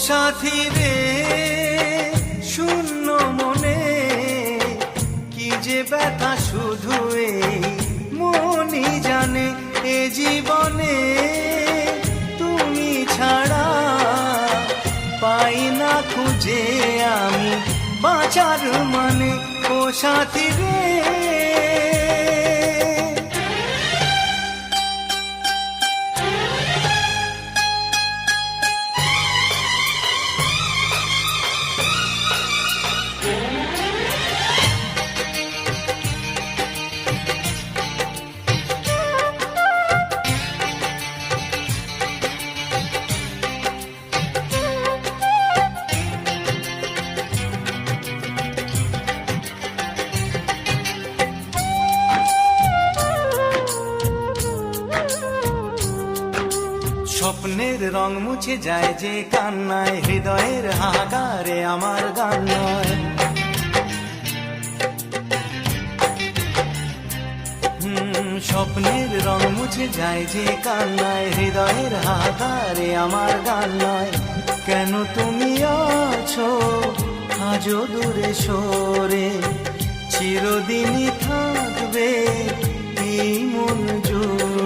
সাথী রে শূন্য মনে কি যে ব্যথা শুধু এই মনই জানে। এ জীবনে তুমি ছাড়া পাই না খুঁজে আমি বাঁচার মানে। ও সাথী রে স্বপ্নের রং মুছে যায় যে কান্নায়, হৃদয়ের হাহাকারে আমার গান নয়। স্বপ্নের রং মুছে যায় যে কান্নায়, হৃদয়ের হাহাকারে আমার গান নয়। কেন তুমি আছো আজও দূরে সরে, চিরদিনই থাকবে এই মন জুড়ে।